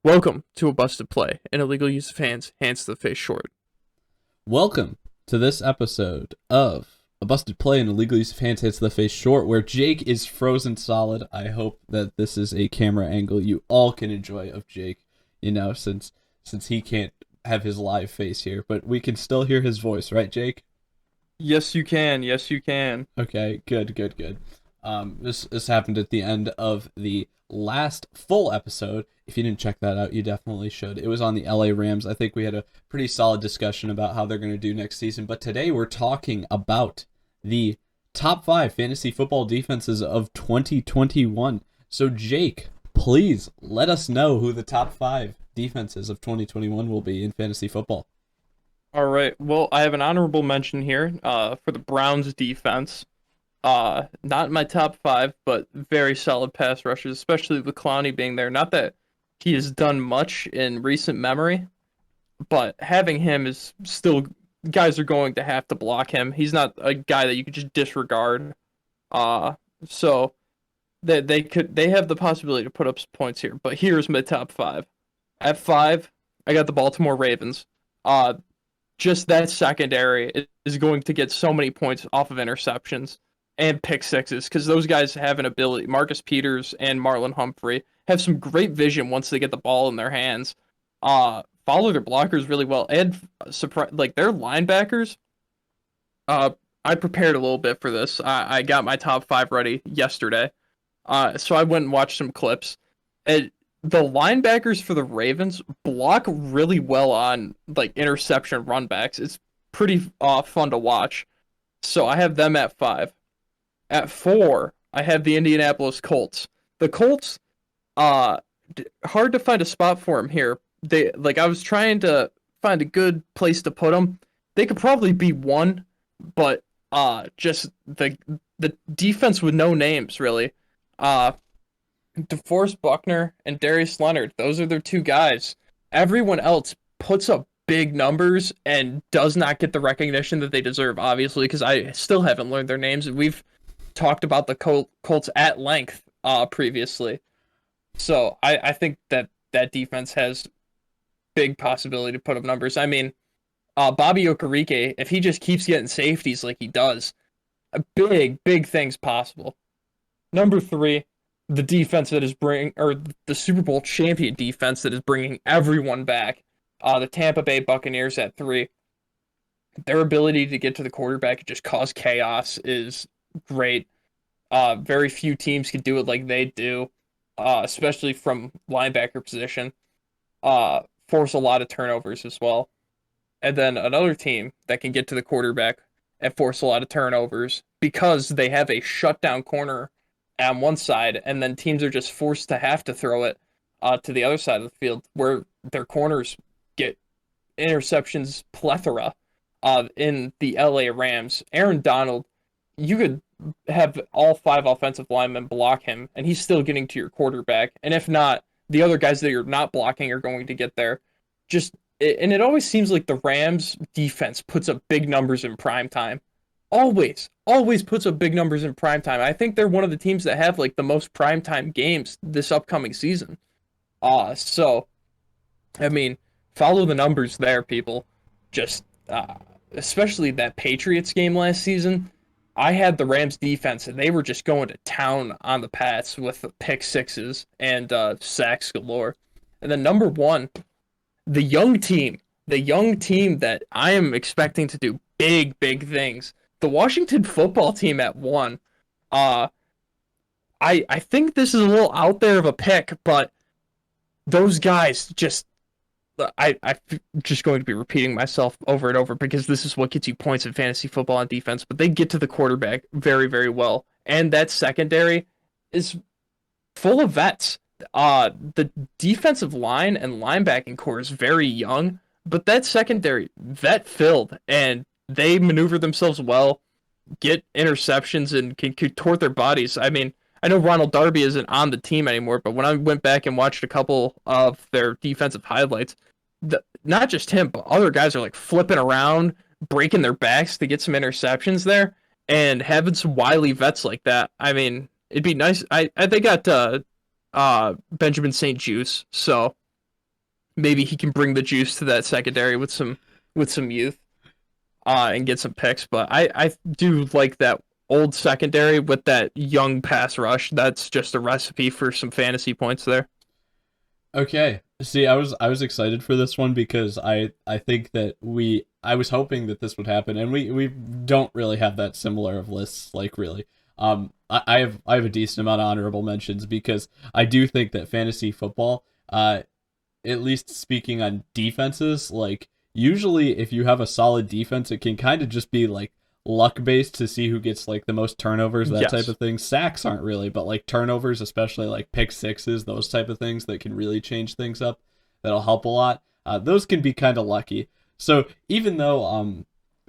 Welcome to a busted play, an illegal use of hands to the face short. Welcome to this episode of A Busted Play and Illegal Use of Hands Hits the Face Short, where Jake is frozen solid. I hope that this is a camera angle you all can enjoy of Jake, since he can't have his live face here, but we can still hear his voice, right, Jake? Yes, you can. Yes, you can. Okay, good. This happened at the end of the last full episode. If you didn't check that out, you definitely should. It was on the LA Rams. I think we had a pretty solid discussion about how they're going to do next season. But today we're talking about the top 5 fantasy football defenses of 2021. So Jake, please let us know who the top 5 defenses of 2021 will be in fantasy football. All right. Well, I have an honorable mention here for the Browns defense. Not in my top 5, but very solid pass rushers, especially with Clowney being there. Not that he has done much in recent memory, but having him is still, guys are going to have to block him. He's not a guy that you could just disregard. So they have the possibility to put up some points here. But here's my top 5. At 5, I got the Baltimore Ravens. Just that secondary is going to get so many points off of interceptions and pick sixes because those guys have an ability. Marcus Peters and Marlon Humphrey have some great vision once they get the ball in their hands. Follow their blockers really well, and their linebackers. I prepared a little bit for this. I got my top 5 ready yesterday. So I went and watched some clips. And the linebackers for the Ravens block really well on interception runbacks. It's pretty fun to watch. So I have them at 5. At 4, I have the Indianapolis Colts. The Colts, hard to find a spot for them here. I was trying to find a good place to put them. They could probably be 1, but just the defense with no names really. DeForest Buckner and Darius Leonard, those are their 2 guys. Everyone else puts up big numbers and does not get the recognition that they deserve, obviously, because I still haven't learned their names. We've talked about the Colts at length previously. So I think that defense has big possibility to put up numbers. I mean, Bobby Okereke, if he just keeps getting safeties like he does, big things possible. Number 3, the defense that is the Super Bowl champion defense that is bringing everyone back. The Tampa Bay Buccaneers at 3. Their ability to get to the quarterback and just cause chaos is great. Very few teams can do it like they do, especially from linebacker position. Force a lot of turnovers as well. And then another team that can get to the quarterback and force a lot of turnovers because they have a shutdown corner on one side, and then teams are just forced to have to throw it to the other side of the field where their corners get interceptions plethora in the LA Rams. Aaron Donald, you could have all 5 offensive linemen block him, and he's still getting to your quarterback. And if not, the other guys that you're not blocking are going to get there. And it always seems like the Rams defense puts up big numbers in prime time. Always puts up big numbers in prime time. I think they're one of the teams that have the most prime time games this upcoming season. So I mean, follow the numbers there, people. Just especially that Patriots game last season. I had the Rams defense, and they were just going to town on the Pats with pick sixes and sacks galore. And then number 1, the young team that I am expecting to do big things. The Washington football team at 1. I think this is a little out there of a pick, but those guys just, I'm just going to be repeating myself over and over because this is what gets you points in fantasy football on defense, but they get to the quarterback very well. And that secondary is full of vets. The defensive line and linebacking core is very young, but that secondary vet filled, and they maneuver themselves well, get interceptions, and can contort their bodies. I mean, I know Ronald Darby isn't on the team anymore, but when I went back and watched a couple of their defensive highlights, not just him, but other guys are flipping around, breaking their backs to get some interceptions there, and having some wily vets like that. I mean, it'd be nice. They got Benjamin St. Juice, so maybe he can bring the juice to that secondary with some youth, and get some picks. But I do like that old secondary with that young pass rush. That's just a recipe for some fantasy points there. Okay. See, I was excited for this one because I think that I was hoping that this would happen, and we don't really have that similar of lists, like, really. I have a decent amount of honorable mentions because I do think that fantasy football, at least speaking on defenses, like, usually if you have a solid defense, it can kind of just be like luck based to see who gets like the most turnovers, that type Yes. of thing. Sacks aren't really, but like turnovers, especially like pick sixes, those type of things that can really change things up, that'll help a lot. Those can be kind of lucky. So even though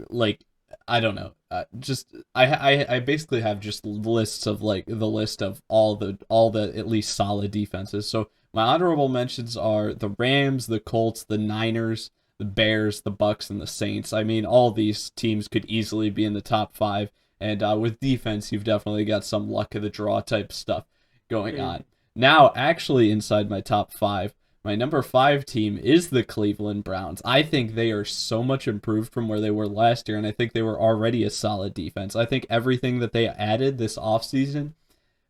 like, I don't know. Just I basically have just lists of like the list of all the at least solid defenses. So my honorable mentions are the Rams, the Colts, the Niners, the Bears, the Bucks, and the Saints. I mean, all these teams could easily be in the top five. And with defense, you've definitely got some luck of the draw type stuff going Mm. on. Now, actually, inside my top five, my number five team is the Cleveland Browns. I think they are so much improved from where they were last year, and I think they were already a solid defense. I think everything that they added this offseason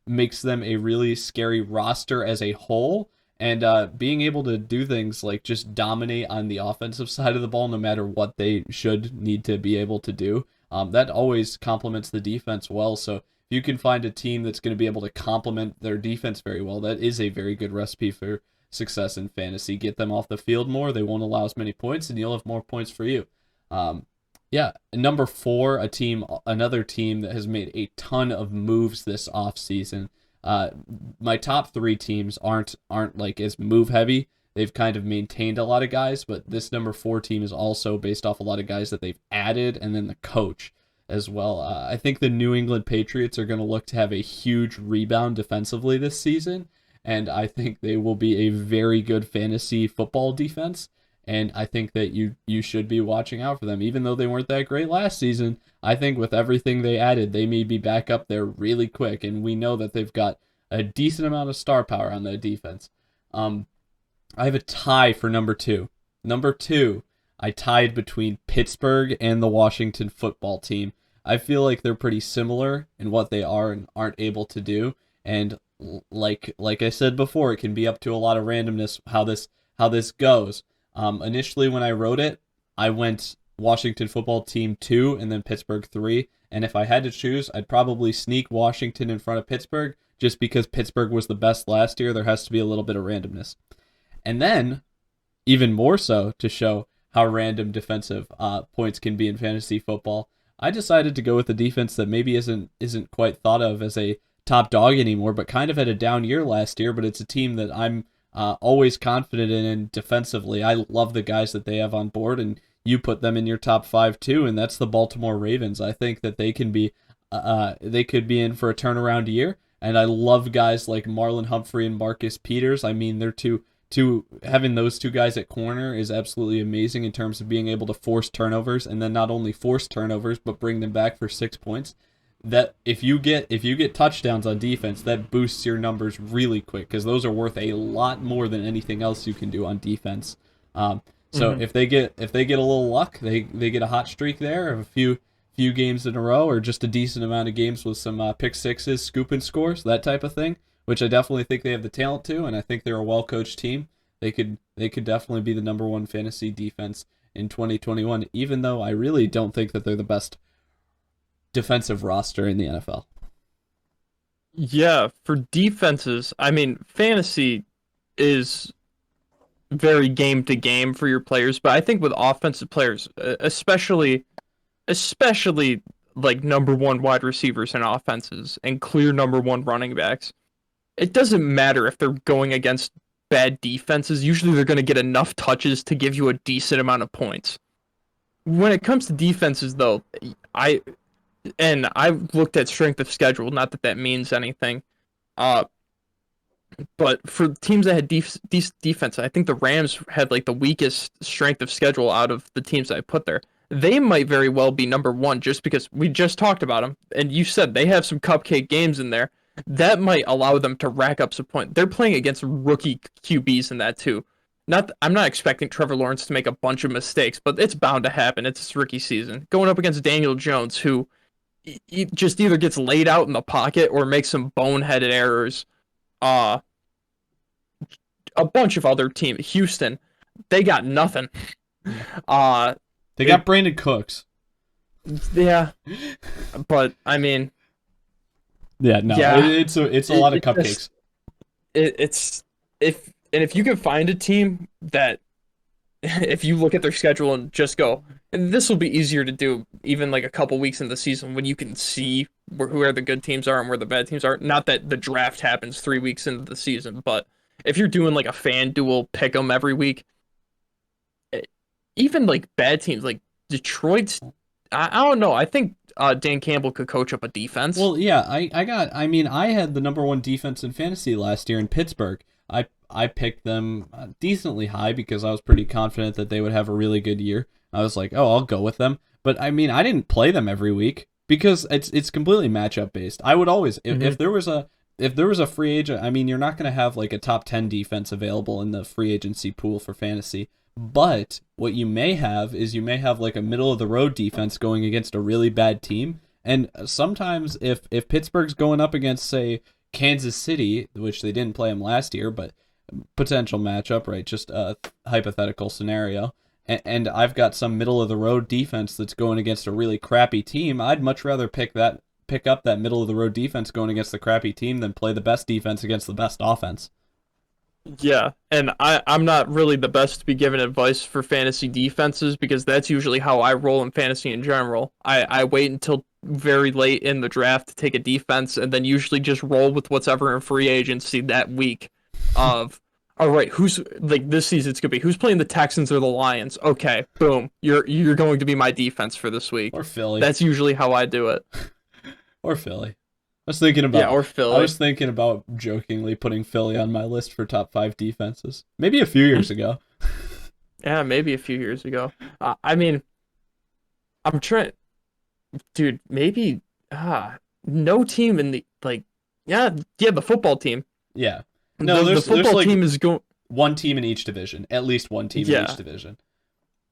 makes them a really scary roster as a whole. And being able to do things like just dominate on the offensive side of the ball, no matter what they should need to be able to do, that always complements the defense well. So if you can find a team that's going to be able to complement their defense very well, that is a very good recipe for success in fantasy. Get them off the field more, they won't allow as many points, and you'll have more points for you. Um, yeah, number four, another team that has made a ton of moves this offseason. My top three teams aren't like as move heavy. They've kind of maintained a lot of guys, but this number four team is also based off a lot of guys that they've added, and then the coach as well. I think the New England Patriots are going to look to have a huge rebound defensively this season, and I think they will be a very good fantasy football defense. And I think that you should be watching out for them, even though they weren't that great last season. I think with everything they added, they may be back up there really quick, and we know that they've got a decent amount of star power on that defense. Um, I have a tie for number two. Number two, I tied between Pittsburgh and the Washington football team. I feel like they're pretty similar in what they are and aren't able to do, and like I said before, it can be up to a lot of randomness how this goes. Initially, when I wrote it, I went Washington football team 2 and then Pittsburgh 3. And if I had to choose, I'd probably sneak Washington in front of Pittsburgh just because Pittsburgh was the best last year. There has to be a little bit of randomness. And then, even more so to show how random defensive points can be in fantasy football, I decided to go with a defense that maybe isn't quite thought of as a top dog anymore, but kind of had a down year last year. But it's a team that I'm always confident in defensively. I love the guys that they have on board, and you put them in your top five too, and that's the Baltimore Ravens. I think that they could be in for a turnaround year, and I love guys like Marlon Humphrey and Marcus Peters. I mean, they're two having those two guys at corner is absolutely amazing in terms of being able to force turnovers, and then not only force turnovers but bring them back for 6 points. That if you get touchdowns on defense, that boosts your numbers really quick because those are worth a lot more than anything else you can do on defense. So Hmm. if they get a little luck, they get a hot streak there of a few games in a row, or just a decent amount of games with some pick sixes, scooping scores, that type of thing, which I definitely think they have the talent to, and I think they're a well coached team. They could definitely be the number one fantasy defense in 2021, even though I really don't think that they're the best defensive roster in the NFL. Yeah, for defenses, I mean, fantasy is very game to game for your players, but I think with offensive players, especially like number one wide receivers and offenses and clear number one running backs, it doesn't matter if they're going against bad defenses. Usually they're going to get enough touches to give you a decent amount of points. When it comes to defenses, though, I I've looked at strength of schedule. Not that that means anything. Uh, but for teams that had defense, I think the Rams had like the weakest strength of schedule out of the teams that I put there. They might very well be number one just because we just talked about them, and you said they have some cupcake games in there. That might allow them to rack up some points. They're playing against rookie QBs in that too. I'm not expecting Trevor Lawrence to make a bunch of mistakes, but it's bound to happen. It's his rookie season. Going up against Daniel Jones, who he just either gets laid out in the pocket or makes some boneheaded errors. Uh, a bunch of other teams, Houston, they got nothing. Uh, They got Brandon Cooks. yeah, but I mean, Yeah, no, yeah, it's a lot of it cupcakes. just, it's if you can find a team that if you look at their schedule and just go, and this will be easier to do even like a couple weeks in the season when you can see where the good teams are and where the bad teams are. Not that the draft happens 3 weeks into the season, but if you're doing like a fan duel pick 'em every week, even like bad teams like Detroit's, I don't know. I think Dan Campbell could coach up a defense. Well, yeah, I mean, I had the number one defense in fantasy last year in Pittsburgh. I picked them decently high because I was pretty confident that they would have a really good year. I was like, oh, I'll go with them. But I mean, I didn't play them every week because it's completely matchup based. I would always if there was a free agent, I mean, you're not going to have like a top 10 defense available in the free agency pool for fantasy. But what you may have is you may have like a middle of the road defense going against a really bad team. And sometimes if Pittsburgh's going up against, say, Kansas City, which they didn't play them last year, but potential matchup, right? Just a hypothetical scenario. And I've got some middle of the road defense that's going against a really crappy team. I'd much rather pick up that middle of the road defense going against the crappy team than play the best defense against the best offense. Yeah, and I'm not really the best to be giving advice for fantasy defenses because that's usually how I roll in fantasy in general. I wait until very late in the draft to take a defense and then usually just roll with what's ever in free agency that week of all right, who's like this season it's gonna be who's playing the Texans or the Lions? Okay, boom. You're going to be my defense for this week. Or Philly. That's usually how I do it. Or Philly. Yeah, or I Philly. was thinking about jokingly putting Philly on my list for top 5 defenses. Maybe a few years ago. Yeah, maybe a few years ago. I mean, I'm trying. Dude, maybe no team in the like yeah, the football team. Yeah. No, The there's football like team is going one team in each division. At least one team in yeah. each division.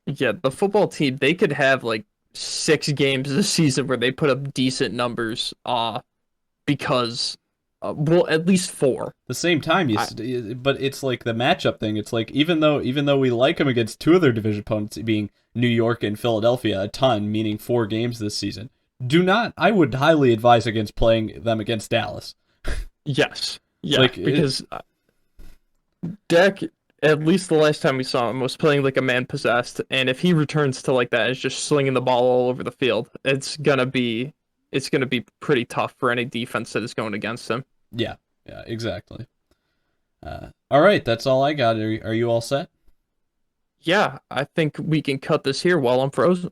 Yeah, the football team they could have like 6 games this season where they put up decent numbers because well at least 4. The same time, I, but it's like the matchup thing. It's like even though we like them against two of their division opponents, being New York and Philadelphia, a ton, meaning 4 games this season. I would highly advise against playing them against Dallas. yes. Yeah, Like because Dak at least the last time we saw him was playing like a man possessed, and if he returns to like that, is just slinging the ball all over the field, it's gonna be pretty tough for any defense that is going against him. yeah, yeah, exactly. All right, that's all I got. Are you all set? Yeah, I think we can cut this here while I'm frozen.